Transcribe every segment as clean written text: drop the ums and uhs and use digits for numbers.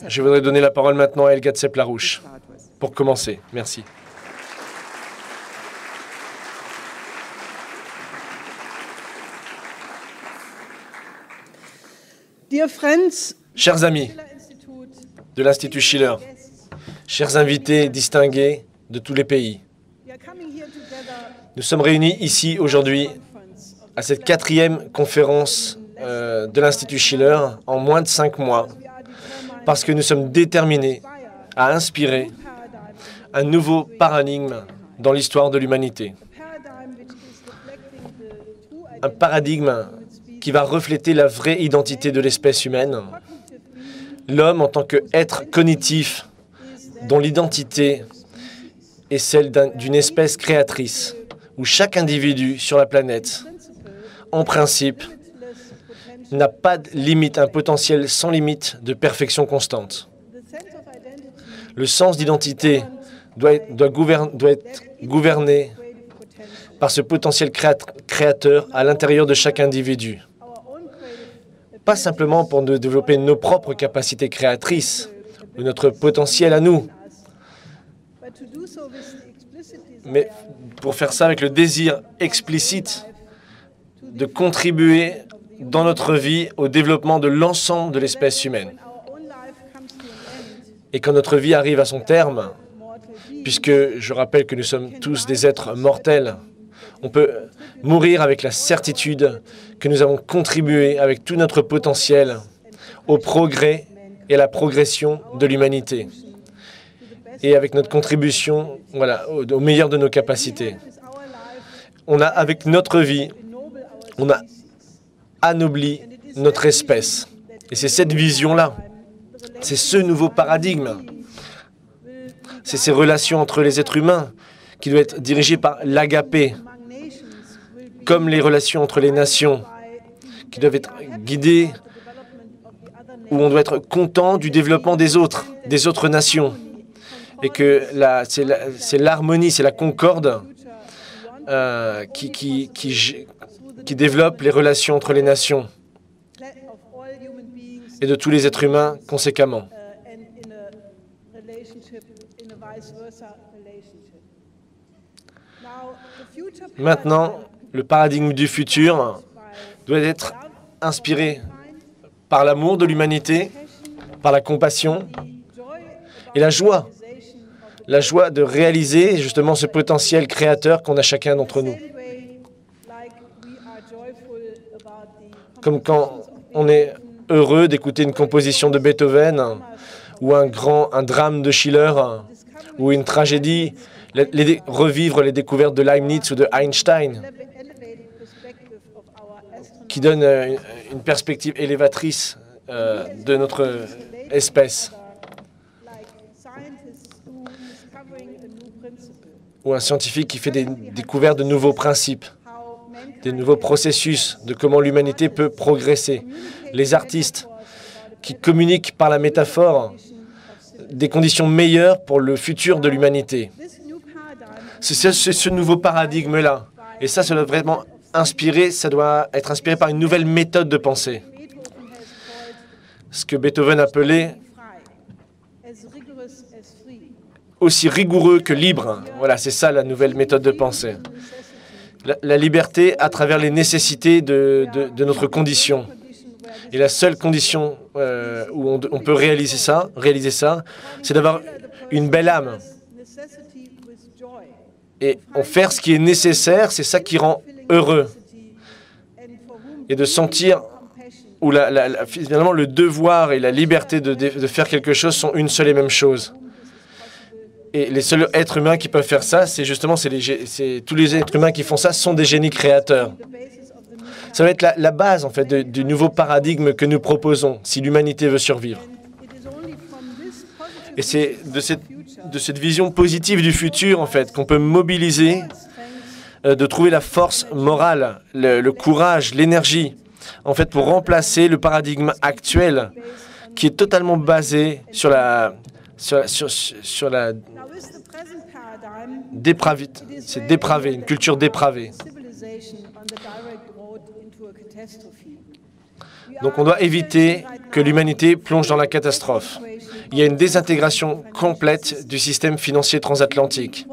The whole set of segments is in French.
Je voudrais donner la parole maintenant à Helga Tsepp-Larouche pour commencer. Merci. Chers amis de l'Institut Schiller, chers invités distingués de tous les pays, nous sommes réunis ici aujourd'hui à cette 4e conférence de l'Institut Schiller en moins de 5 mois parce que nous sommes déterminés à inspirer un nouveau paradigme dans l'histoire de l'humanité. Un paradigme qui va refléter la vraie identité de l'espèce humaine. L'homme en tant qu'être cognitif dont l'identité est celle d'une espèce créatrice, où chaque individu sur la planète, en principe, n'a pas de limite, un potentiel sans limite de perfection constante. Le sens d'identité doit être gouverné par ce potentiel créateur à l'intérieur de chaque individu. Pas simplement pour développer nos propres capacités créatrices, ou notre potentiel à nous, mais pour faire ça avec le désir explicite de contribuer dans notre vie au développement de l'ensemble de l'espèce humaine. Et quand notre vie arrive à son terme, puisque je rappelle que nous sommes tous des êtres mortels, on peut mourir avec la certitude que nous avons contribué avec tout notre potentiel au progrès et à la progression de l'humanité. Et avec notre contribution, voilà, au meilleur de nos capacités. Avec notre vie, on a anobli notre espèce. Et c'est cette vision-là, c'est ce nouveau paradigme, c'est ces relations entre les êtres humains qui doivent être dirigées par l'agapé, comme les relations entre les nations, qui doivent être guidées, où on doit être content du développement des autres nations. Et que c'est l'harmonie, c'est la concorde qui développe les relations entre les nations et de tous les êtres humains conséquemment. Maintenant, le paradigme du futur doit être inspiré par l'amour de l'humanité, par la compassion et la joie de réaliser justement ce potentiel créateur qu'on a chacun d'entre nous. Comme quand on est heureux d'écouter une composition de Beethoven ou un drame de Schiller ou une tragédie, revivre les découvertes de Leibniz ou de Einstein, qui donne une perspective élévatrice de notre espèce. Ou un scientifique qui fait des découvertes de nouveaux principes, des nouveaux processus de comment l'humanité peut progresser. Les artistes qui communiquent par la métaphore des conditions meilleures pour le futur de l'humanité. C'est ce nouveau paradigme-là. Et ça doit vraiment ça doit être inspiré par une nouvelle méthode de pensée. Ce que Beethoven appelait aussi rigoureux que libre. Voilà, c'est ça la nouvelle méthode de pensée. La liberté à travers les nécessités de notre condition. Et la seule condition où on peut réaliser ça, c'est d'avoir une belle âme. Et faire ce qui est nécessaire, c'est ça qui rend heureux. Et de sentir où finalement le devoir et la liberté de faire quelque chose sont une seule et même chose. Et les seuls êtres humains qui peuvent faire ça, c'est justement tous les êtres humains qui font ça sont des génies créateurs. Ça va être la base en fait du nouveau paradigme que nous proposons si l'humanité veut survivre. Et c'est de cette vision positive du futur en fait qu'on peut mobiliser, de trouver la force morale, le courage, l'énergie en fait pour remplacer le paradigme actuel qui est totalement basé sur la dépravité. C'est dépravé, une culture dépravée. Donc on doit éviter que l'humanité plonge dans la catastrophe. Il y a une désintégration complète du système financier transatlantique,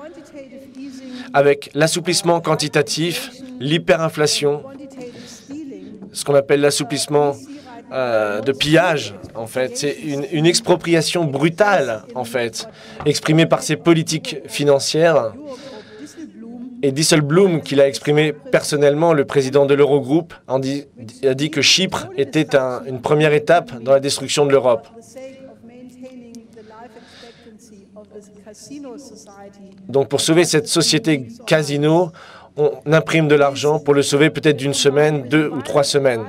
avec l'assouplissement quantitatif, l'hyperinflation, ce qu'on appelle l'assouplissement de pillage, en fait. C'est une expropriation brutale, en fait, exprimée par ces politiques financières. Et Dijsselbloem, qui l'a exprimé personnellement, le président de l'Eurogroupe, a dit que Chypre était une première étape dans la destruction de l'Europe. Donc pour sauver cette société casino, on imprime de l'argent pour le sauver peut-être d'une semaine, 2 ou 3 semaines.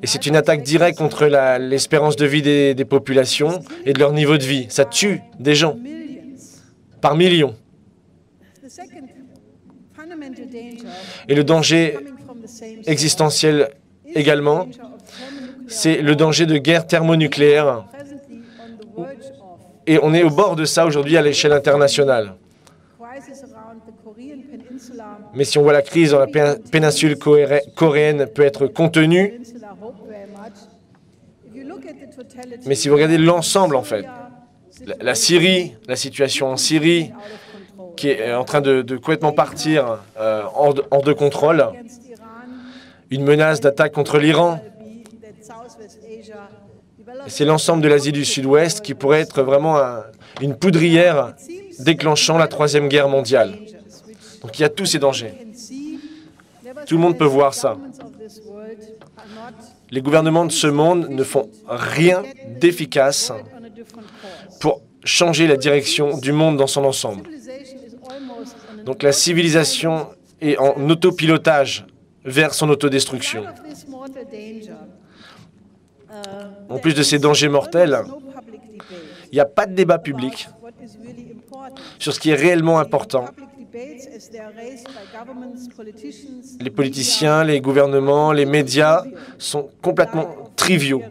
Et c'est une attaque directe contre l'espérance de vie des populations et de leur niveau de vie. Ça tue des gens par millions. Et le danger existentiel également, c'est le danger de guerre thermonucléaire. Et on est au bord de ça aujourd'hui à l'échelle internationale. Mais si on voit la crise dans la péninsule coréenne peut être contenue, mais si vous regardez l'ensemble, en fait, la Syrie, la situation en Syrie, qui est en train de complètement partir hors de contrôle, une menace d'attaque contre l'Iran, c'est l'ensemble de l'Asie du Sud-Ouest qui pourrait être vraiment une poudrière déclenchant la Troisième Guerre mondiale. Donc il y a tous ces dangers. Tout le monde peut voir ça. Les gouvernements de ce monde ne font rien d'efficace pour changer la direction du monde dans son ensemble. Donc la civilisation est en autopilotage vers son autodestruction. En plus de ces dangers mortels, il n'y a pas de débat public sur ce qui est réellement important. Les politiciens, les gouvernements, les médias sont complètement triviaux.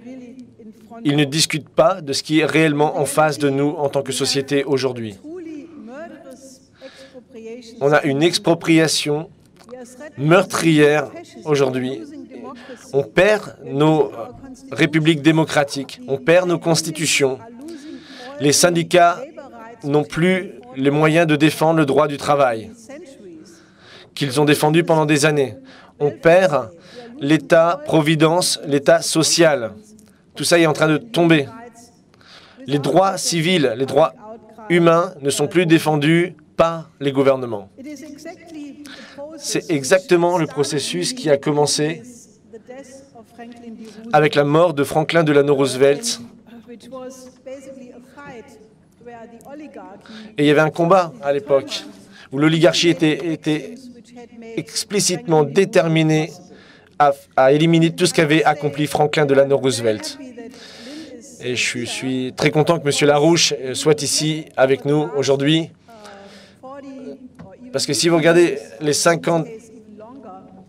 Ils ne discutent pas de ce qui est réellement en face de nous en tant que société aujourd'hui. On a une expropriation meurtrière aujourd'hui. On perd nos républiques démocratiques, on perd nos constitutions. Les syndicats n'ont plus les moyens de défendre le droit du travail qu'ils ont défendu pendant des années. On perd l'État-providence, l'État social. Tout ça est en train de tomber. Les droits civils, les droits humains ne sont plus défendus par les gouvernements. C'est exactement le processus qui a commencé avec la mort de Franklin Delano Roosevelt. Et il y avait un combat à l'époque où l'oligarchie était explicitement déterminée à éliminer tout ce qu'avait accompli Franklin Delano Roosevelt. Et je suis très content que M. Larouche soit ici avec nous aujourd'hui. Parce que si vous regardez les 50,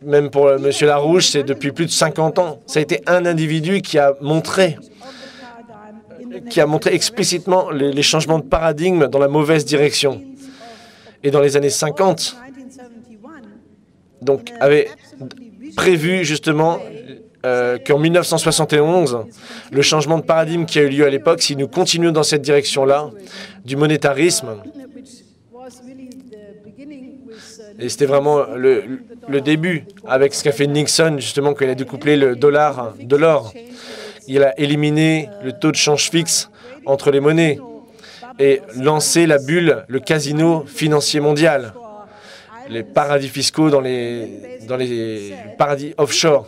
même pour M. Larouche, c'est depuis plus de 50 ans. Ça a été un individu qui a montré explicitement les changements de paradigme dans la mauvaise direction. Et dans les années 50, donc avait prévu justement qu'en 1971, le changement de paradigme qui a eu lieu à l'époque, si nous continuons dans cette direction-là, du monétarisme, et c'était vraiment le début avec ce qu'a fait Nixon, justement, quand il a découplé le dollar de l'or. Il a éliminé le taux de change fixe entre les monnaies et lancé la bulle, le casino financier mondial, les paradis fiscaux dans les paradis offshore.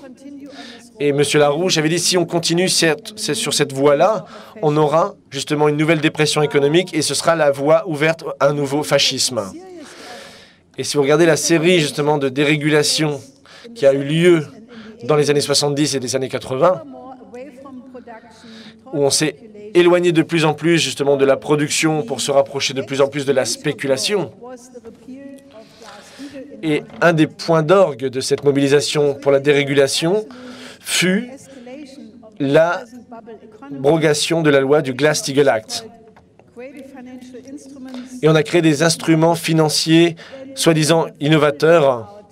Et M. Larouche avait dit, si on continue sur cette voie-là, on aura justement une nouvelle dépression économique et ce sera la voie ouverte à un nouveau fascisme. Et si vous regardez la série justement de dérégulation qui a eu lieu dans les années 70 et les années 80, où on s'est éloigné de plus en plus justement de la production pour se rapprocher de plus en plus de la spéculation. Et un des points d'orgue de cette mobilisation pour la dérégulation fut l'abrogation de la loi du Glass-Steagall Act. Et on a créé des instruments financiers soi-disant innovateurs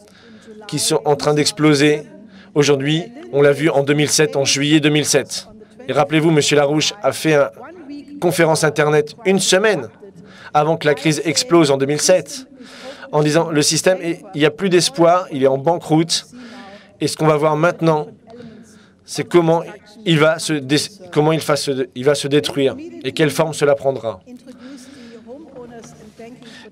qui sont en train d'exploser Aujourd'hui, on l'a vu en 2007, en juillet 2007. Et rappelez-vous, M. Larouche a fait une conférence Internet une semaine avant que la crise explose en 2007, en disant le système, il n'y a plus d'espoir, il est en banqueroute. Et ce qu'on va voir maintenant, c'est comment il va se détruire et quelle forme cela prendra.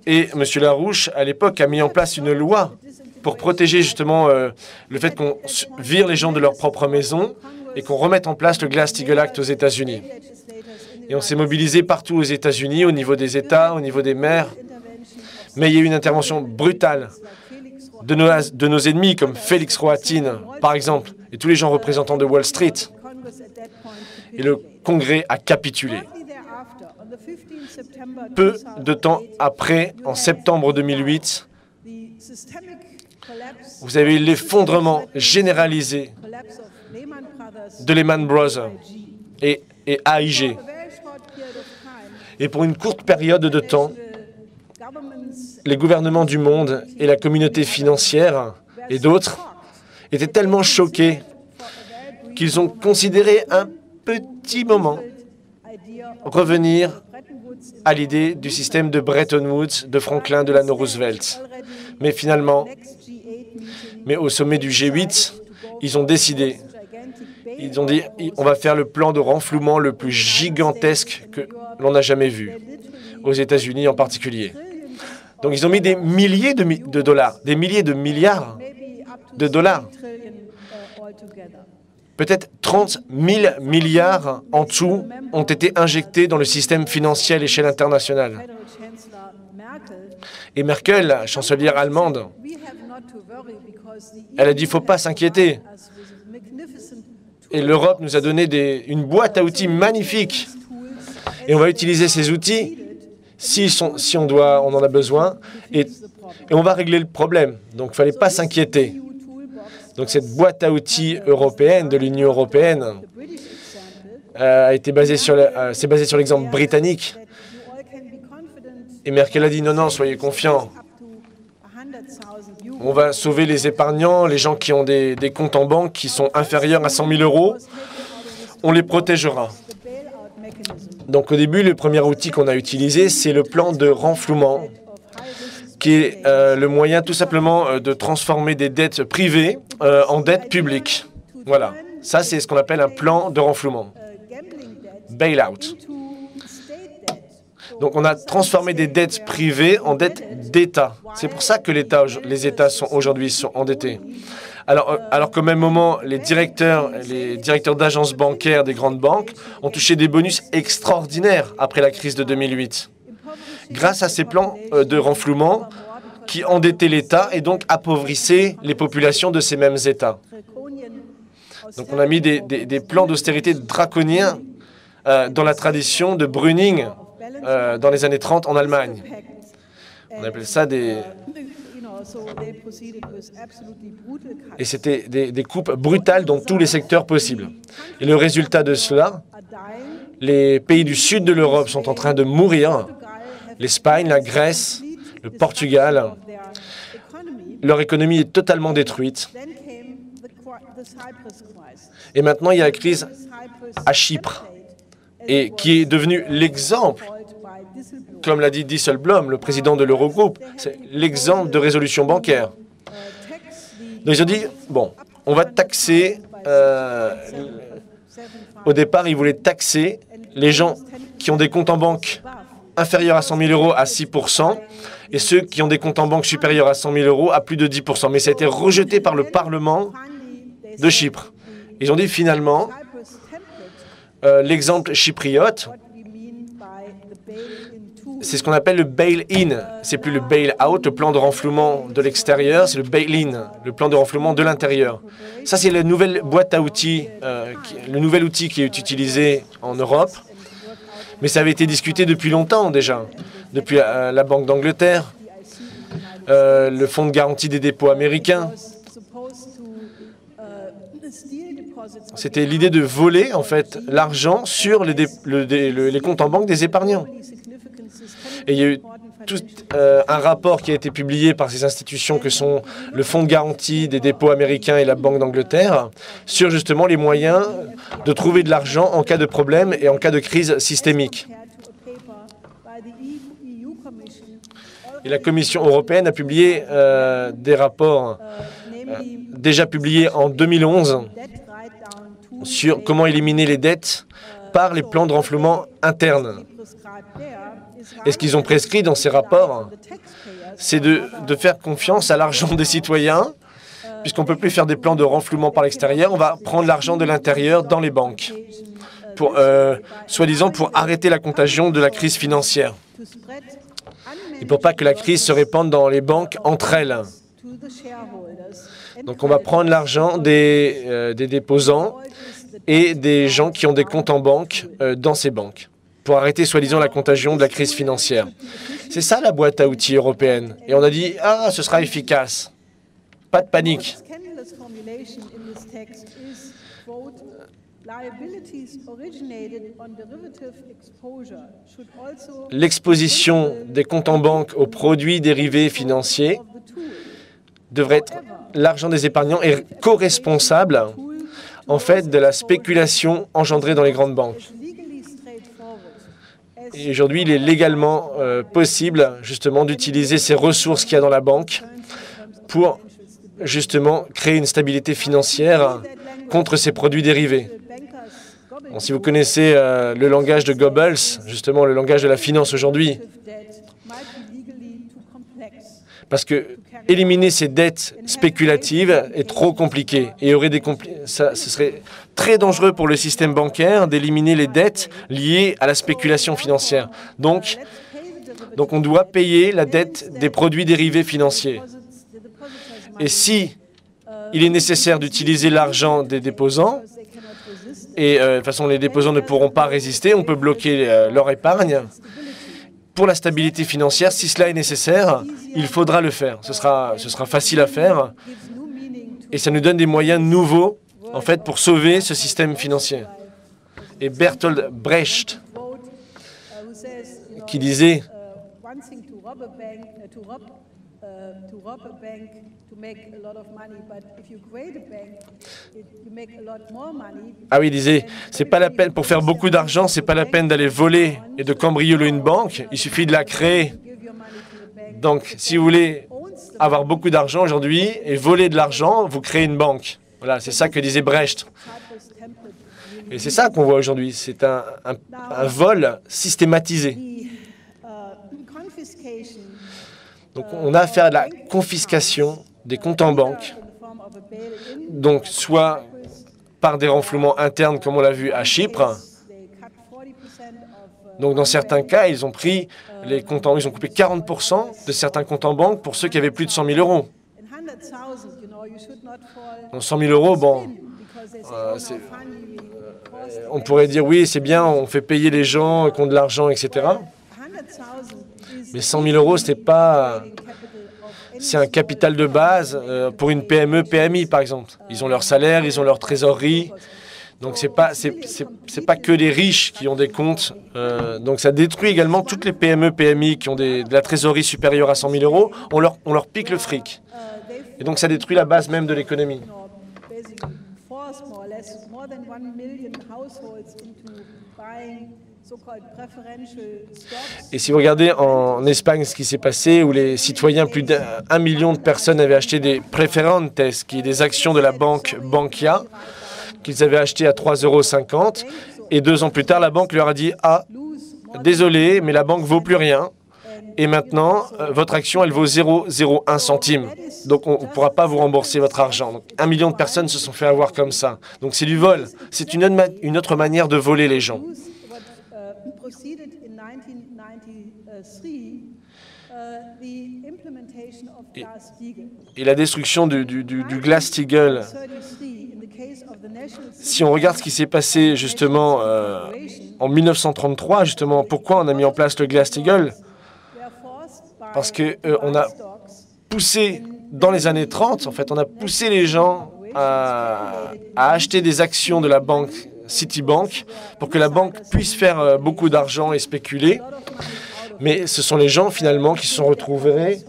Et M. Larouche, à l'époque, a mis en place une loi pour protéger justement le fait qu'on vire les gens de leur propre maison et qu'on remette en place le Glass-Steagall Act aux États-Unis. Et on s'est mobilisé partout aux États-Unis, au niveau des États, au niveau des maires. Mais il y a eu une intervention brutale de nos ennemis, comme Félix Rohatyn, par exemple, et tous les gens représentants de Wall Street. Et le Congrès a capitulé. Peu de temps après, en septembre 2008, vous avez eu l'effondrement généralisé de Lehman Brothers et AIG. Et pour une courte période de temps, les gouvernements du monde et la communauté financière et d'autres étaient tellement choqués qu'ils ont considéré un petit moment revenir à l'idée du système de Bretton Woods, de Franklin Delano Roosevelt. Mais finalement, au sommet du G8, ils ont décidé, ils ont dit, on va faire le plan de renflouement le plus gigantesque que l'on a jamais vu, aux États-Unis en particulier. Donc ils ont mis des milliers de dollars, des milliers de milliards de dollars. Peut-être 30 000 milliards en tout ont été injectés dans le système financier à l'échelle internationale. Et Merkel, la chancelière allemande, elle a dit « il ne faut pas s'inquiéter ». Et l'Europe nous a donné une boîte à outils magnifique. Et on va utiliser ces outils si on en a besoin, et on va régler le problème. Donc il ne fallait pas s'inquiéter. Donc cette boîte à outils européenne de l'Union européenne s'est basée sur l'exemple britannique. Et Merkel a dit non, soyez confiants. On va sauver les épargnants, les gens qui ont des comptes en banque qui sont inférieurs à 100 000 €. On les protégera. Donc au début, le premier outil qu'on a utilisé, c'est le plan de renflouement, qui est le moyen tout simplement de transformer des dettes privées en dettes publiques. Voilà, ça c'est ce qu'on appelle un plan de renflouement, bail-out. Donc on a transformé des dettes privées en dettes d'État. C'est pour ça que les États sont aujourd'hui endettés. Alors qu'au même moment, les directeurs d'agences bancaires des grandes banques ont touché des bonus extraordinaires après la crise de 2008. Grâce à ces plans de renflouement qui endettaient l'État et donc appauvrissaient les populations de ces mêmes États. Donc on a mis des plans d'austérité draconiens dans la tradition de Brüning dans les années 30 en Allemagne. On appelle ça des... Et c'était des coupes brutales dans tous les secteurs possibles. Et le résultat de cela, les pays du sud de l'Europe sont en train de mourir. L'Espagne, la Grèce, le Portugal, leur économie est totalement détruite. Et maintenant, il y a la crise à Chypre, et qui est devenue l'exemple, comme l'a dit Dijsselbloem, le président de l'Eurogroupe, c'est l'exemple de résolution bancaire. Donc ils ont dit, bon, on va taxer, au départ, ils voulaient taxer les gens qui ont des comptes en banque inférieurs à 100 000 € à 6%, et ceux qui ont des comptes en banque supérieurs à 100 000 € à plus de 10%. Mais ça a été rejeté par le Parlement de Chypre. Ils ont dit finalement, l'exemple chypriote, c'est ce qu'on appelle le bail-in. C'est plus le bail-out, le plan de renflouement de l'extérieur, c'est le bail-in, le plan de renflouement de l'intérieur. Ça, c'est la nouvelle boîte à outils, le nouvel outil qui est utilisé en Europe. Mais ça avait été discuté depuis longtemps déjà, depuis la Banque d'Angleterre, le Fonds de garantie des dépôts américains. C'était l'idée de voler en fait l'argent sur les comptes en banque des épargnants. Et il y a eu un rapport qui a été publié par ces institutions que sont le Fonds de garantie des dépôts américains et la Banque d'Angleterre sur justement les moyens de trouver de l'argent en cas de problème et en cas de crise systémique. Et la Commission européenne a publié des rapports déjà publiés en 2011 sur comment éliminer les dettes par les plans de renflouement internes. Et ce qu'ils ont prescrit dans ces rapports, c'est de faire confiance à l'argent des citoyens, puisqu'on ne peut plus faire des plans de renflouement par l'extérieur, on va prendre l'argent de l'intérieur dans les banques, soi-disant pour arrêter la contagion de la crise financière. Et pour pas que la crise se répande dans les banques entre elles. Donc on va prendre l'argent des déposants et des gens qui ont des comptes en banque dans ces banques pour arrêter soi-disant la contagion de la crise financière. C'est ça la boîte à outils européenne. Et on a dit, ah, ce sera efficace. Pas de panique. L'exposition des comptes en banque aux produits dérivés financiers devrait être l'argent des épargnants est co-responsable en fait de la spéculation engendrée dans les grandes banques. Et aujourd'hui, il est légalement possible justement d'utiliser ces ressources qu'il y a dans la banque pour justement créer une stabilité financière contre ces produits dérivés. Bon, si vous connaissez le langage de Goebbels, justement le langage de la finance aujourd'hui, parce que éliminer ces dettes spéculatives est trop compliqué et il y aurait ce serait très dangereux pour le système bancaire d'éliminer les dettes liées à la spéculation financière. Donc on doit payer la dette des produits dérivés financiers. Et si il est nécessaire d'utiliser l'argent des déposants, et de toute façon les déposants ne pourront pas résister, on peut bloquer leur épargne. Pour la stabilité financière, si cela est nécessaire, il faudra le faire. Ce sera facile à faire et ça nous donne des moyens nouveaux en fait pour sauver ce système financier. Et Bertolt Brecht qui disait ah oui, il disait, c'est pas la peine, pour faire beaucoup d'argent, c'est pas la peine d'aller voler et de cambrioler une banque, il suffit de la créer. Donc, si vous voulez avoir beaucoup d'argent aujourd'hui et voler de l'argent, vous créez une banque. Voilà, c'est ça que disait Brecht. Et c'est ça qu'on voit aujourd'hui, c'est un vol systématisé. Donc, on a affaire à la confiscation des comptes en banque, donc soit par des renflouements internes, comme on l'a vu à Chypre. Donc, dans certains cas, ils ont pris les comptes ils ont coupé 40% de certains comptes en banque pour ceux qui avaient plus de 100 000 euros. Donc, 100 000 euros, bon, on pourrait dire oui, c'est bien, on fait payer les gens qui ont de l'argent, etc. Mais 100 000 euros, c'est un capital de base pour une PME, PMI, par exemple. Ils ont leur salaire, ils ont leur trésorerie. Donc, c'est pas que les riches qui ont des comptes. Donc, ça détruit également toutes les PME, PMI qui ont de la trésorerie supérieure à 100 000 euros. On leur pique le fric. Et donc, ça détruit la base même de l'économie. Et si vous regardez en Espagne ce qui s'est passé, où les citoyens, plus d'1 million de personnes avaient acheté des preferentes, qui est des actions de la banque Bankia, qu'ils avaient achetées à 3,50 €, et 2 ans plus tard, la banque leur a dit « Ah, désolé, mais la banque ne vaut plus rien, et maintenant, votre action, elle vaut 0,01 centime. Donc, on ne pourra pas vous rembourser votre argent. » Donc, 1 million de personnes se sont fait avoir comme ça. Donc, c'est du vol. C'est une autre manière de voler les gens. Et la destruction du Glass-Steagall, si on regarde ce qui s'est passé justement en 1933, justement, pourquoi on a mis en place le Glass-Steagall? Parce qu'on a poussé, dans les années 30, en fait, on a poussé les gens à acheter des actions de la banque Citibank pour que la banque puisse faire beaucoup d'argent et spéculer. Mais ce sont les gens, finalement, qui se sont retrouvés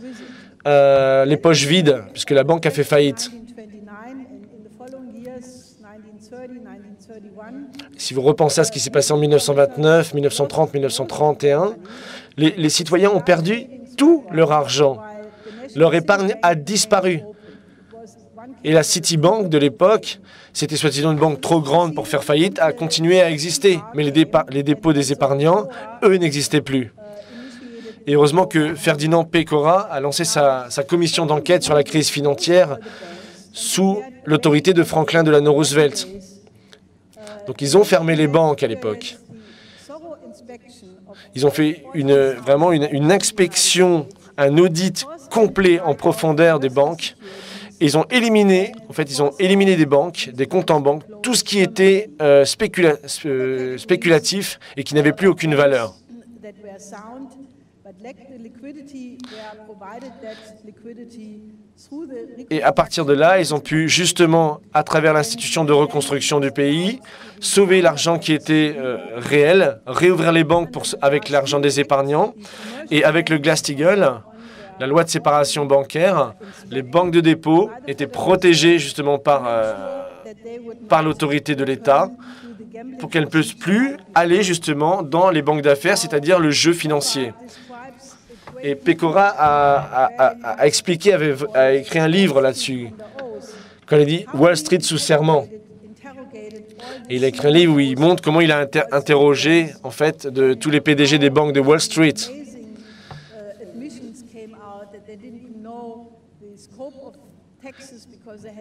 les poches vides, puisque la banque a fait faillite. Si vous repensez à ce qui s'est passé en 1929, 1930, 1931, les citoyens ont perdu tout leur argent. Leur épargne a disparu. Et la Citibank de l'époque, c'était soi-disant une banque trop grande pour faire faillite, a continué à exister. Mais les dépôts des épargnants, eux, n'existaient plus. Et heureusement que Ferdinand Pécora a lancé sa commission d'enquête sur la crise financière sous l'autorité de Franklin Delano Roosevelt. Donc ils ont fermé les banques à l'époque. Ils ont fait vraiment une inspection, un audit complet en profondeur des banques. Et ils ont éliminé des banques, des comptes en banque, tout ce qui était spéculatif et qui n'avait plus aucune valeur. Et à partir de là, ils ont pu justement, à travers l'institution de reconstruction du pays, sauver l'argent qui était réel, réouvrir les banques avec l'argent des épargnants. Et avec le Glass-Steagall, la loi de séparation bancaire, les banques de dépôt étaient protégées justement par l'autorité de l'État pour qu'elles ne puissent plus aller justement dans les banques d'affaires, c'est-à-dire le jeu financier. Et Pécora a expliqué, a écrit un livre là-dessus, quand il dit « Wall Street sous serment ». Et il a écrit un livre où il montre comment il a interrogé, en fait, de tous les PDG des banques de Wall Street.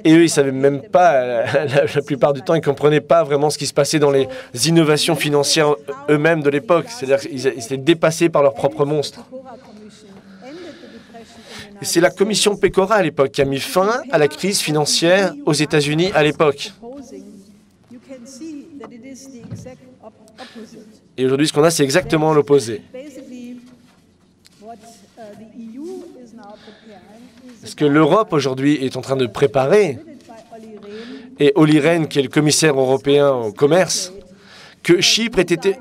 Et eux, ils ne savaient même pas, la plupart du temps, ils ne comprenaient pas vraiment ce qui se passait dans les innovations financières eux-mêmes de l'époque. C'est-à-dire qu'ils étaient dépassés par leurs propres monstres. Et c'est la commission Pécora à l'époque qui a mis fin à la crise financière aux États-Unis à l'époque. Et aujourd'hui, ce qu'on a, c'est exactement l'opposé. Ce que l'Europe aujourd'hui est en train de préparer, et Olli Rehn, qui est le commissaire européen au commerce, que Chypre ait été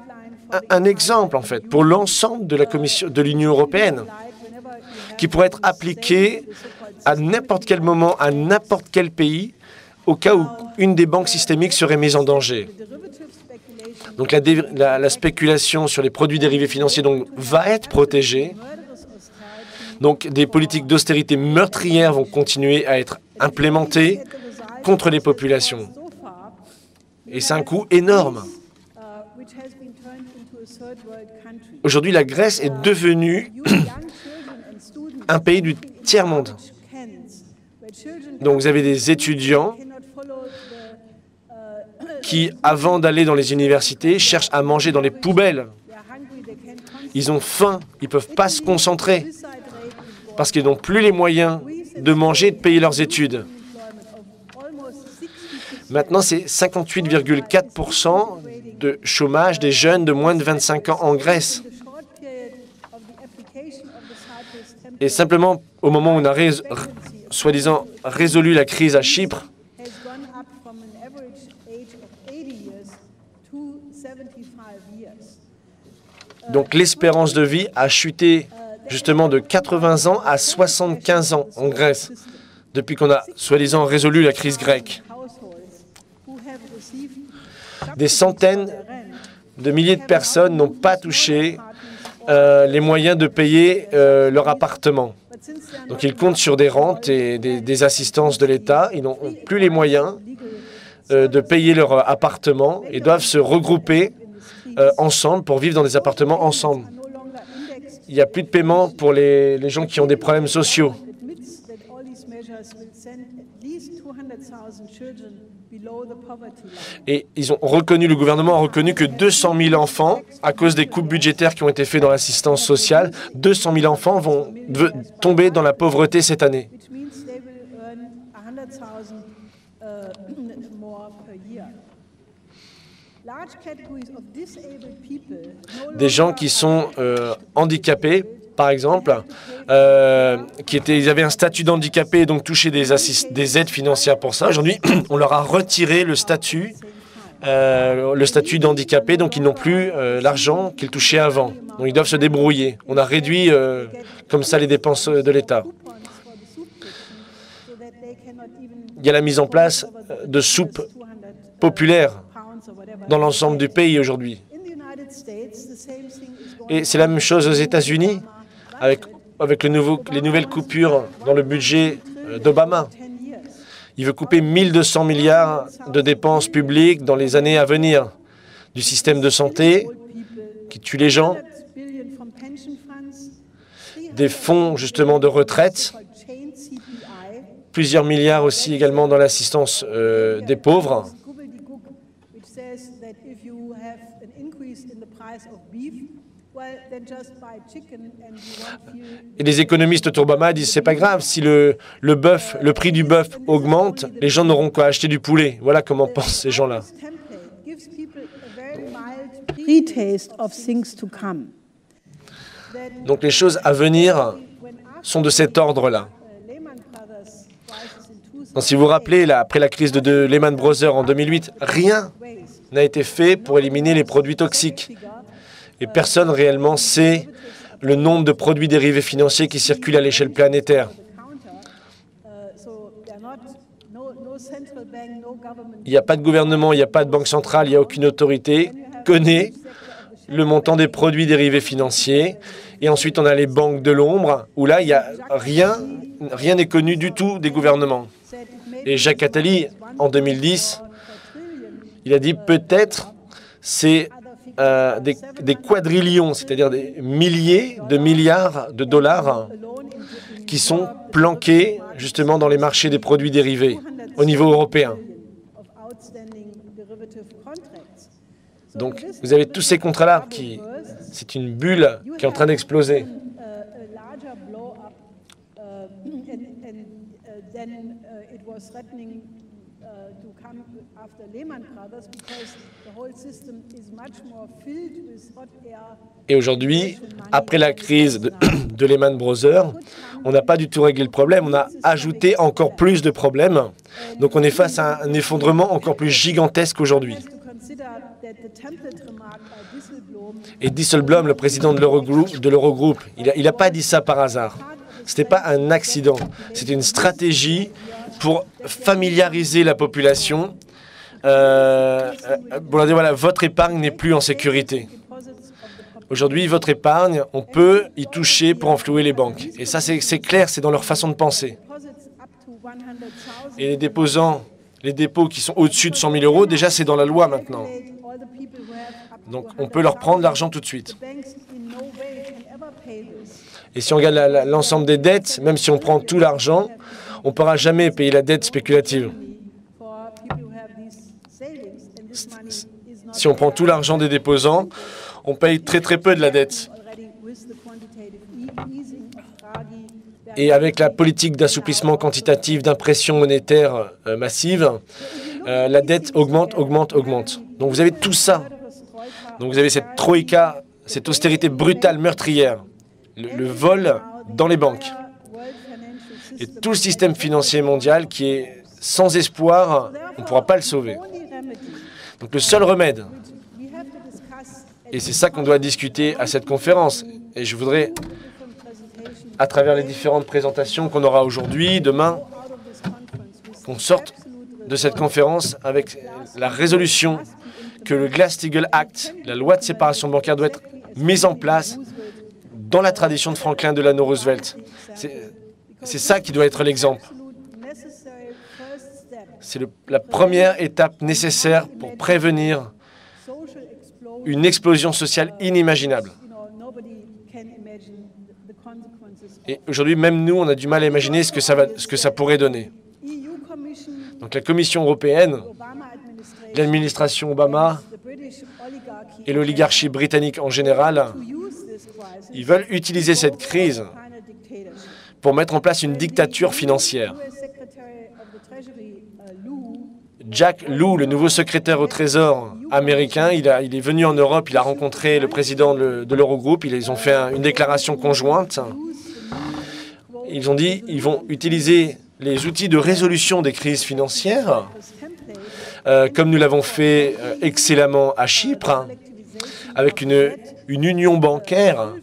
un exemple, en fait, pour l'ensemble de l'Union européenne, qui pourrait être appliqué à n'importe quel moment, à n'importe quel pays, au cas où une des banques systémiques serait mise en danger. Donc la spéculation sur les produits dérivés financiers va être protégée. Donc des politiques d'austérité meurtrières vont continuer à être implémentées contre les populations. Et c'est un coût énorme. Aujourd'hui, la Grèce est devenue un pays du tiers-monde. Donc vous avez des étudiants qui, avant d'aller dans les universités, cherchent à manger dans les poubelles. Ils ont faim, ils ne peuvent pas se concentrer parce qu'ils n'ont plus les moyens de manger et de payer leurs études. Maintenant, c'est 58,4% de chômage des jeunes de moins de 25 ans en Grèce. Et simplement, au moment où on a soi-disant résolu la crise à Chypre, donc l'espérance de vie a chuté justement de 80 ans à 75 ans en Grèce, depuis qu'on a soi-disant résolu la crise grecque. Des centaines de milliers de personnes n'ont pas touché les moyens de payer leur appartement. Donc ils comptent sur des rentes et des assistances de l'État. Ils n'ont plus les moyens de payer leur appartement et doivent se regrouper ensemble pour vivre dans des appartements ensemble. Il n'y a plus de paiement pour les gens qui ont des problèmes sociaux. Et ils ont reconnu, le gouvernement a reconnu que 200 000 enfants, à cause des coupes budgétaires qui ont été faites dans l'assistance sociale, 200 000 enfants vont tomber dans la pauvreté cette année. Des gens qui sont handicapés, par exemple, ils avaient un statut d'handicapé et donc touchaient des aides financières pour ça. Aujourd'hui, on leur a retiré le statut le statut d'handicapé, donc ils n'ont plus l'argent qu'ils touchaient avant. Donc ils doivent se débrouiller. On a réduit comme ça les dépenses de l'État. Il y a la mise en place de soupes populaires dans l'ensemble du pays aujourd'hui. Et c'est la même chose aux États-Unis avec les nouvelles coupures dans le budget d'Obama. Il veut couper 1200 milliards de dépenses publiques dans les années à venir, du système de santé qui tue les gens, des fonds justement de retraite, plusieurs milliards aussi également dans l'assistance des pauvres. Et les économistes autour d'Obama disent c'est pas grave, si le prix du bœuf augmente, les gens n'auront qu'à acheter du poulet. Voilà comment pensent ces gens-là. Donc les choses à venir sont de cet ordre-là. Si vous vous rappelez, après la crise de Lehman Brothers en 2008, rien n'a été fait pour éliminer les produits toxiques. Et personne réellement sait le nombre de produits dérivés financiers qui circulent à l'échelle planétaire. Il n'y a pas de gouvernement, il n'y a pas de banque centrale, il n'y a aucune autorité qui connaît le montant des produits dérivés financiers. Et ensuite, on a les banques de l'ombre, où là, il n'y a rien n'est connu du tout des gouvernements. Et Jacques Attali, en 2010, il a dit peut-être c'est des quadrillions, c'est-à-dire des milliers de milliards de dollars qui sont planqués justement dans les marchés des produits dérivés au niveau européen. Donc, vous avez tous ces contrats-là c'est une bulle qui est en train d'exploser. Et aujourd'hui, après la crise de Lehman Brothers, on n'a pas du tout réglé le problème, on a ajouté encore plus de problèmes. Donc on est face à un effondrement encore plus gigantesque aujourd'hui. Et Dijsselbloem, le président de l'Eurogroupe, il n'a pas dit ça par hasard. Ce n'était pas un accident, c'était une stratégie pour familiariser la population. Pour leur dire, voilà, votre épargne n'est plus en sécurité. Aujourd'hui, votre épargne, on peut y toucher pour enflouer les banques. Et ça, c'est clair, c'est dans leur façon de penser. Et les dépôts qui sont au-dessus de 100 000 €, déjà, c'est dans la loi maintenant. Donc, on peut leur prendre l'argent tout de suite. Et si on regarde l'ensemble des dettes, même si on prend tout l'argent, on ne pourra jamais payer la dette spéculative. Si on prend tout l'argent des déposants, on paye très très peu de la dette. Et avec la politique d'assouplissement quantitatif, d'impression monétaire massive, la dette augmente. Donc vous avez tout ça. Donc vous avez cette troïka, cette austérité brutale, meurtrière, le vol dans les banques. Et tout le système financier mondial qui est sans espoir, on ne pourra pas le sauver. Donc le seul remède, et c'est ça qu'on doit discuter à cette conférence, et je voudrais, à travers les différentes présentations qu'on aura aujourd'hui, demain, qu'on sorte de cette conférence avec la résolution que le Glass-Steagall Act, la loi de séparation bancaire, doit être mise en place dans la tradition de Franklin Delano Roosevelt. C'est ça qui doit être l'exemple. C'est la première étape nécessaire pour prévenir une explosion sociale inimaginable. Et aujourd'hui, même nous, on a du mal à imaginer ce que ça pourrait donner. Donc la Commission européenne, l'administration Obama et l'oligarchie britannique en général, ils veulent utiliser cette crise pour mettre en place une dictature financière. Jack Lew, le nouveau secrétaire au Trésor américain, il est venu en Europe, il a rencontré le président de l'Eurogroupe, ils ont fait une déclaration conjointe. Ils ont dit qu'ils vont utiliser les outils de résolution des crises financières comme nous l'avons fait excellemment à Chypre, hein, avec une union bancaire,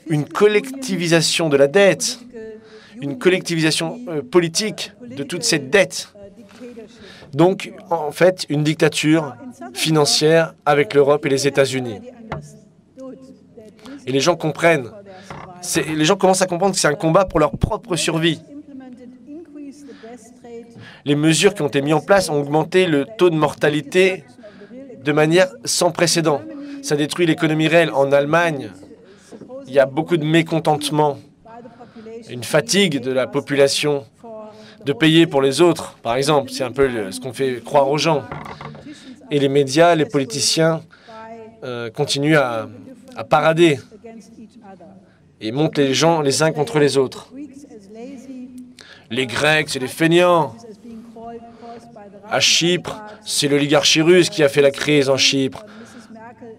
une collectivisation de la dette, une collectivisation politique de toute cette dette. Donc, en fait, une dictature financière avec l'Europe et les États-Unis. Et les gens comprennent. Les gens commencent à comprendre que c'est un combat pour leur propre survie. Les mesures qui ont été mises en place ont augmenté le taux de mortalité de manière sans précédent. Ça détruit l'économie réelle. En Allemagne, il y a beaucoup de mécontentement, une fatigue de la population de payer pour les autres, par exemple. C'est un peu ce qu'on fait croire aux gens. Et les médias, les politiciens continuent à parader et montent les gens les uns contre les autres. Les Grecs, c'est des feignants. À Chypre, c'est l'oligarchie russe qui a fait la crise en Chypre.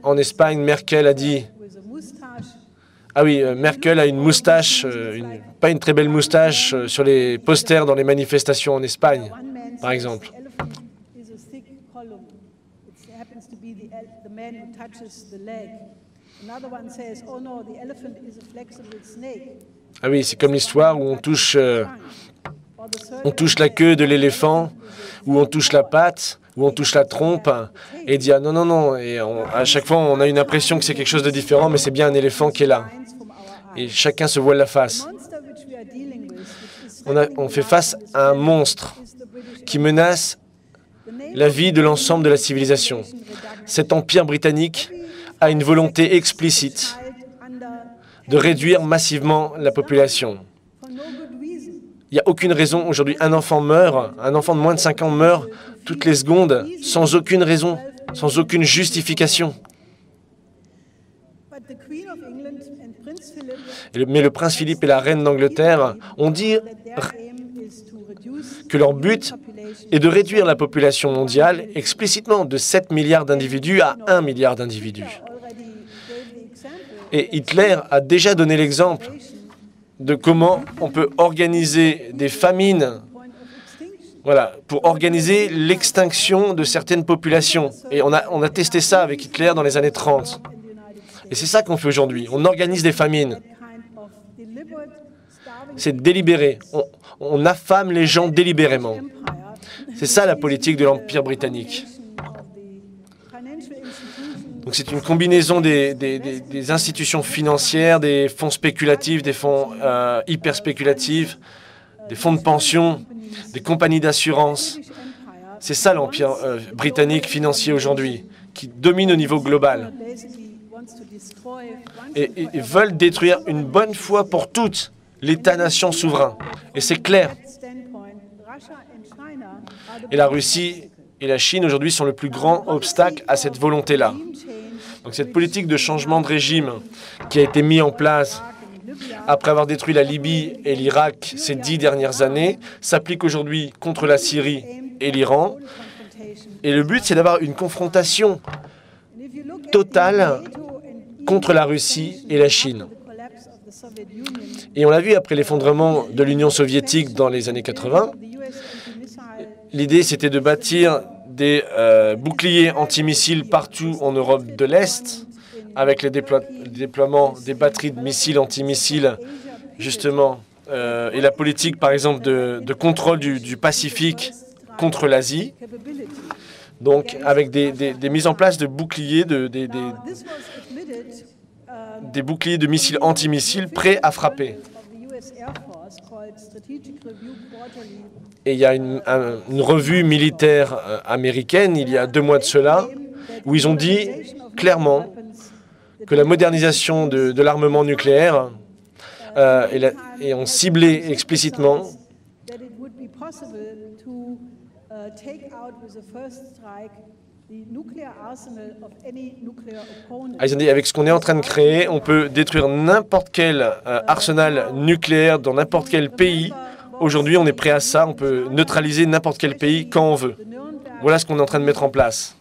En Espagne, Merkel a dit... Ah oui, Merkel a une moustache, pas une très belle moustache, sur les posters dans les manifestations en Espagne, par exemple. Ah oui, c'est comme l'histoire où on touche la queue de l'éléphant, où on touche la patte, où on touche la trompe, et dit « Ah non, non, non ». Et à chaque fois, on a une impression que c'est quelque chose de différent, mais c'est bien un éléphant qui est là. Et chacun se voile la face. On fait face à un monstre qui menace la vie de l'ensemble de la civilisation. Cet empire britannique a une volonté explicite de réduire massivement la population. Il n'y a aucune raison. Aujourd'hui, un enfant meurt, un enfant de moins de 5 ans meurt toutes les secondes, sans aucune raison, sans aucune justification. Mais le prince Philippe et la reine d'Angleterre ont dit que leur but est de réduire la population mondiale explicitement de 7 milliards d'individus à 1 milliard d'individus. Et Hitler a déjà donné l'exemple de comment on peut organiser des famines, voilà, pour organiser l'extinction de certaines populations. Et on a testé ça avec Hitler dans les années 30. Et c'est ça qu'on fait aujourd'hui. On organise des famines. C'est délibéré. On affame les gens délibérément. C'est ça la politique de l'Empire britannique. Donc c'est une combinaison des institutions financières, des fonds spéculatifs, des fonds hyper spéculatifs, des fonds de pension, des compagnies d'assurance. C'est ça l'Empire britannique financier aujourd'hui, qui domine au niveau global. Et ils veulent détruire une bonne fois pour toutes l'État-nation souverain. Et c'est clair. Et la Russie et la Chine aujourd'hui sont le plus grand obstacle à cette volonté-là. Donc cette politique de changement de régime qui a été mise en place après avoir détruit la Libye et l'Irak ces 10 dernières années s'applique aujourd'hui contre la Syrie et l'Iran. Et le but, c'est d'avoir une confrontation totale contre la Russie et la Chine. Et on l'a vu après l'effondrement de l'Union soviétique dans les années 80. L'idée, c'était de bâtir des boucliers antimissiles partout en Europe de l'Est, avec le déploiement des batteries de missiles antimissiles, justement, et la politique, par exemple, de contrôle du Pacifique contre l'Asie. Donc, avec des mises en place de boucliers, des boucliers de missiles antimissiles prêts à frapper. Et il y a une revue militaire américaine, il y a 2 mois de cela, où ils ont dit clairement que la modernisation de l'armement nucléaire et ont ciblé explicitement ils ont dit, avec ce qu'on est en train de créer, on peut détruire n'importe quel arsenal nucléaire dans n'importe quel pays. Aujourd'hui, on est prêt à ça. On peut neutraliser n'importe quel pays quand on veut. Voilà ce qu'on est en train de mettre en place.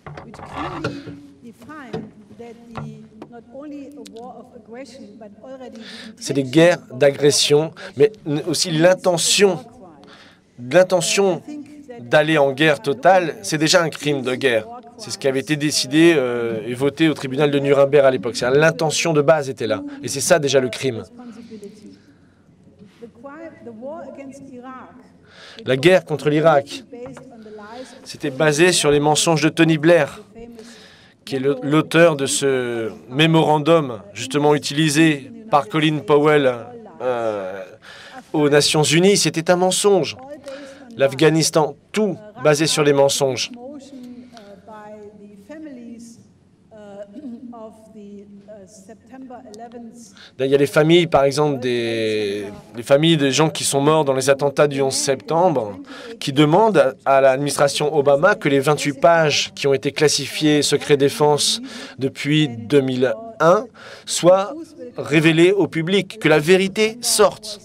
C'est des guerres d'agression, mais aussi l'intention d'aller en guerre totale, c'est déjà un crime de guerre. C'est ce qui avait été décidé et voté au tribunal de Nuremberg à l'époque. L'intention de base était là. Et c'est ça déjà le crime. La guerre contre l'Irak, c'était basé sur les mensonges de Tony Blair, qui est l'auteur de ce mémorandum justement utilisé par Colin Powell aux Nations Unies. C'était un mensonge. L'Afghanistan, tout basé sur les mensonges. Il y a les familles, par exemple, les familles des gens qui sont morts dans les attentats du 11 septembre, qui demandent à l'administration Obama que les 28 pages qui ont été classifiées secret défense depuis 2001 soient révélées au public, que la vérité sorte.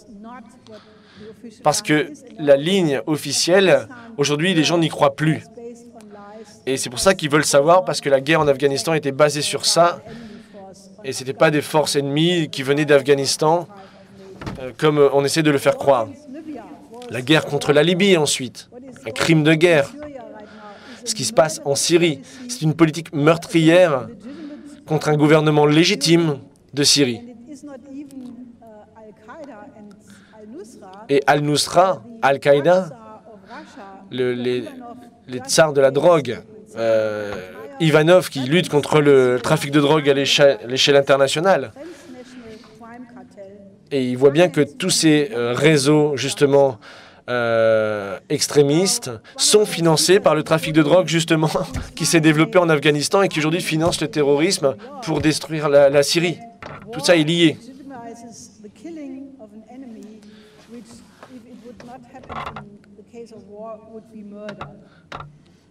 Parce que la ligne officielle, aujourd'hui, les gens n'y croient plus. Et c'est pour ça qu'ils veulent savoir, parce que la guerre en Afghanistan était basée sur ça. Et ce n'était pas des forces ennemies qui venaient d'Afghanistan, comme on essaie de le faire croire. La guerre contre la Libye, ensuite. Un crime de guerre. Ce qui se passe en Syrie, c'est une politique meurtrière contre un gouvernement légitime de Syrie. Et Al-Nusra, Al-Qaïda, les tsars de la drogue, Ivanov qui lutte contre le trafic de drogue à l'échelle internationale. Et il voit bien que tous ces réseaux, justement, extrémistes, sont financés par le trafic de drogue, justement, qui s'est développé en Afghanistan et qui aujourd'hui finance le terrorisme pour détruire la Syrie. Tout ça est lié.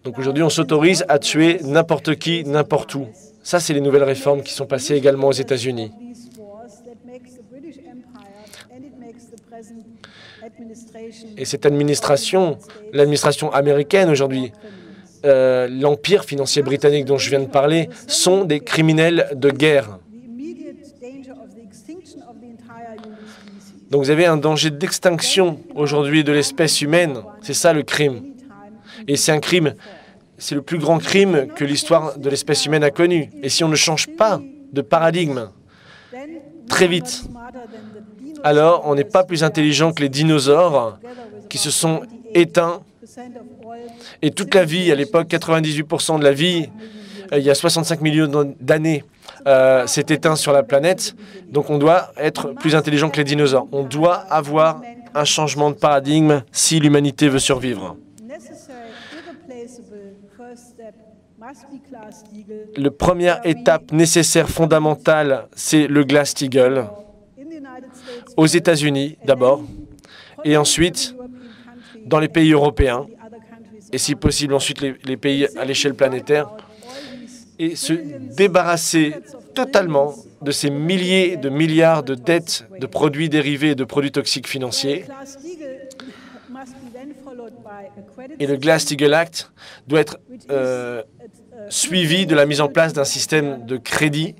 Donc aujourd'hui, on s'autorise à tuer n'importe qui, n'importe où. Ça, c'est les nouvelles réformes qui sont passées également aux États-Unis. Et cette administration, l'administration américaine aujourd'hui, l'empire financier britannique dont je viens de parler, sont des criminels de guerre. Donc vous avez un danger d'extinction aujourd'hui de l'espèce humaine. C'est ça le crime. Et c'est un crime, c'est le plus grand crime que l'histoire de l'espèce humaine a connu. Et si on ne change pas de paradigme très vite, alors on n'est pas plus intelligent que les dinosaures qui se sont éteints. Et toute la vie, à l'époque, 98% de la vie, il y a 65 millions d'années, s'est éteint sur la planète. Donc on doit être plus intelligent que les dinosaures. On doit avoir un changement de paradigme si l'humanité veut survivre. La première étape nécessaire, fondamentale, c'est le Glass-Steagall, aux États-Unis d'abord, et ensuite dans les pays européens, et si possible ensuite les pays à l'échelle planétaire, et se débarrasser totalement de ces milliers de milliards de dettes de produits dérivés et de produits toxiques financiers. Et le Glass-Steagall Act doit être suivi de la mise en place d'un système de crédit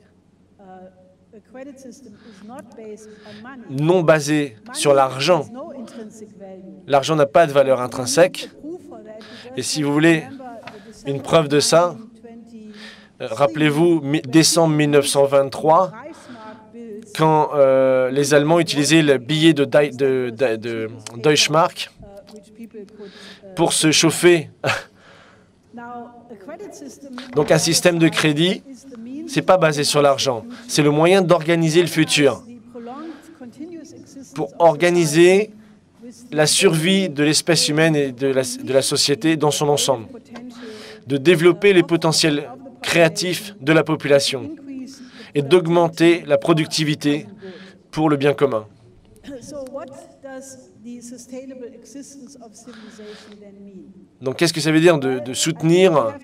non basé sur l'argent. L'argent n'a pas de valeur intrinsèque. Et si vous voulez une preuve de ça, rappelez-vous, décembre 1923, quand les Allemands utilisaient le billet de Deutschmark pour se chauffer. Donc un système de crédit, ce n'est pas basé sur l'argent. C'est le moyen d'organiser le futur, pour organiser la survie de l'espèce humaine et de la société dans son ensemble, de développer les potentiels créatifs de la population et d'augmenter la productivité pour le bien commun. Donc, qu'est-ce que ça veut dire de soutenir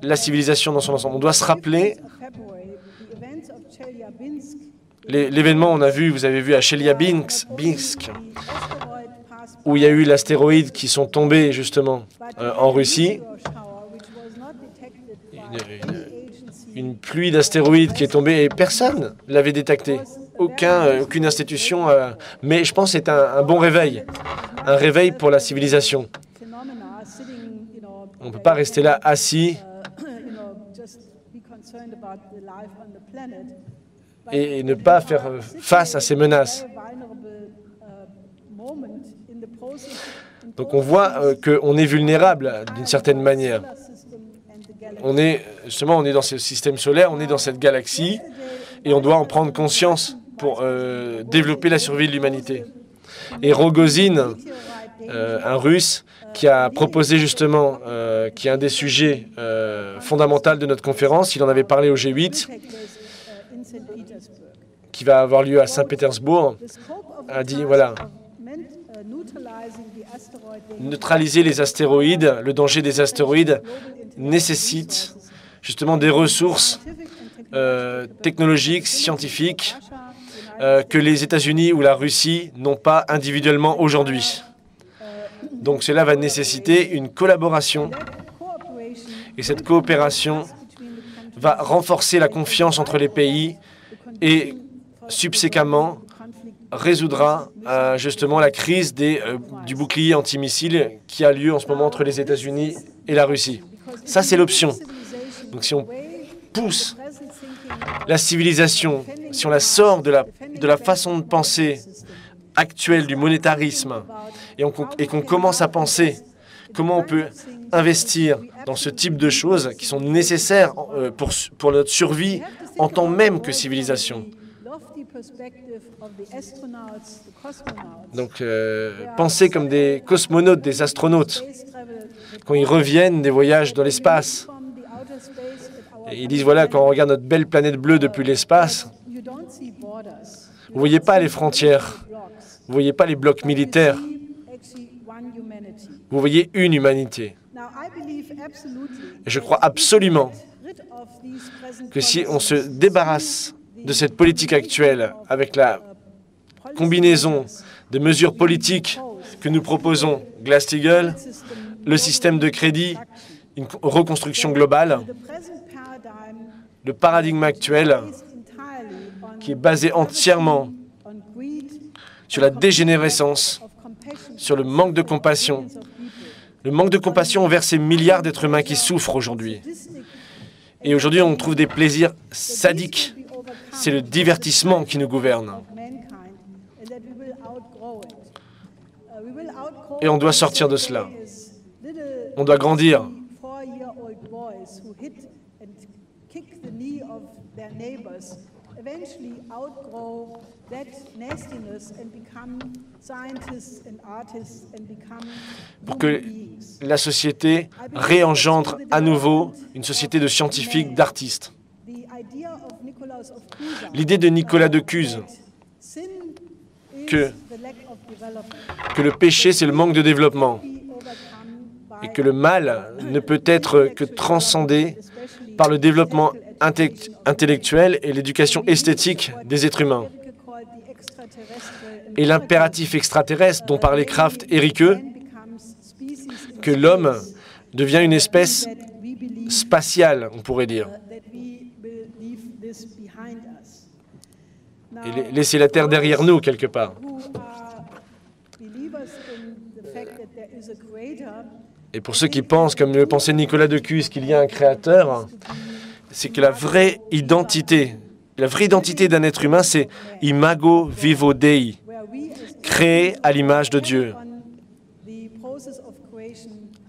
la civilisation dans son ensemble? On doit se rappeler l'événement, on a vu, vous avez vu à Chelyabinsk, où il y a eu l'astéroïde qui sont tombés justement en Russie. Une pluie d'astéroïdes qui est tombée et personne ne l'avait détecté. Aucune institution. Mais je pense que c'est un bon réveil. Un réveil pour la civilisation. On ne peut pas rester là assis et ne pas faire face à ces menaces. Donc on voit qu'on est vulnérable d'une certaine manière. On est dans ce système solaire, on est dans cette galaxie, et on doit en prendre conscience pour développer la survie de l'humanité. Et Rogozin, un Russe, qui a proposé justement, qui est un des sujets fondamentaux de notre conférence, il en avait parlé au G8, qui va avoir lieu à Saint-Pétersbourg, a dit, voilà, neutraliser les astéroïdes, le danger des astéroïdes nécessite justement des ressources technologiques, scientifiques, que les États-Unis ou la Russie n'ont pas individuellement aujourd'hui. Donc cela va nécessiter une collaboration, et cette coopération va renforcer la confiance entre les pays et subséquemment résoudra justement la crise du bouclier antimissile qui a lieu en ce moment entre les États-Unis et la Russie. Ça, c'est l'option. Donc si on pousse la civilisation, si on la sort de la façon de penser actuelle du monétarisme et qu'on commence à penser comment on peut investir dans ce type de choses qui sont nécessaires pour notre survie en tant même que civilisation. Donc, pensez comme des cosmonautes, des astronautes, quand ils reviennent des voyages dans l'espace. Ils disent, voilà, quand on regarde notre belle planète bleue depuis l'espace, vous ne voyez pas les frontières, vous ne voyez pas les blocs militaires, vous voyez une humanité. Et je crois absolument que si on se débarrasse de cette politique actuelle avec la combinaison de mesures politiques que nous proposons, Glass-Steagall, le système de crédit, une reconstruction globale, le paradigme actuel qui est basé entièrement sur la dégénérescence, sur le manque de compassion envers ces milliards d'êtres humains qui souffrent aujourd'hui. Et aujourd'hui, on trouve des plaisirs sadiques. C'est le divertissement qui nous gouverne. Et on doit sortir de cela. On doit grandir. Pour que la société réengendre à nouveau une société de scientifiques, d'artistes. L'idée de Nicolas de Cuse, que le péché, c'est le manque de développement, et que le mal ne peut être que transcendé par le développement intellectuel et l'éducation esthétique des êtres humains. Et l'impératif extraterrestre dont parlait Kraft et Ricoeur, que l'homme devient une espèce spatiale, on pourrait dire. Et laisser la Terre derrière nous, quelque part. Et pour ceux qui pensent, comme le pensait Nicolas de Cuse, qu'il y a un créateur, c'est que la vraie identité d'un être humain, c'est imago vivo Dei, créé à l'image de Dieu.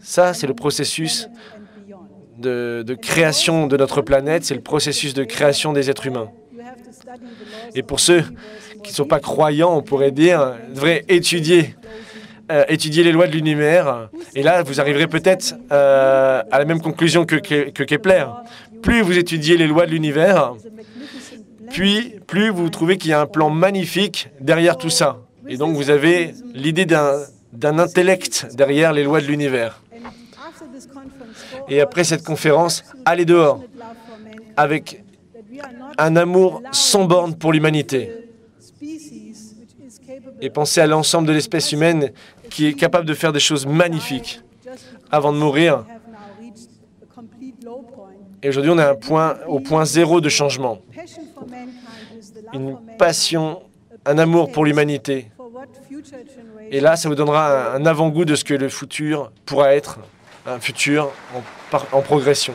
Ça, c'est le processus de création de notre planète, c'est le processus de création des êtres humains. Et pour ceux qui ne sont pas croyants, on pourrait dire, devraient étudier les lois de l'univers, et là, vous arriverez peut-être à la même conclusion que Kepler. Plus vous étudiez les lois de l'univers, puis plus vous trouvez qu'il y a un plan magnifique derrière tout ça. Et donc, vous avez l'idée d'un intellect derrière les lois de l'univers. Et après cette conférence, allez dehors avec un amour sans borne pour l'humanité. Et pensez à l'ensemble de l'espèce humaine qui est capable de faire des choses magnifiques avant de mourir. Et aujourd'hui, on est au point zéro de changement. Une passion, un amour pour l'humanité. Et là, ça vous donnera un avant-goût de ce que le futur pourra être un futur en progression.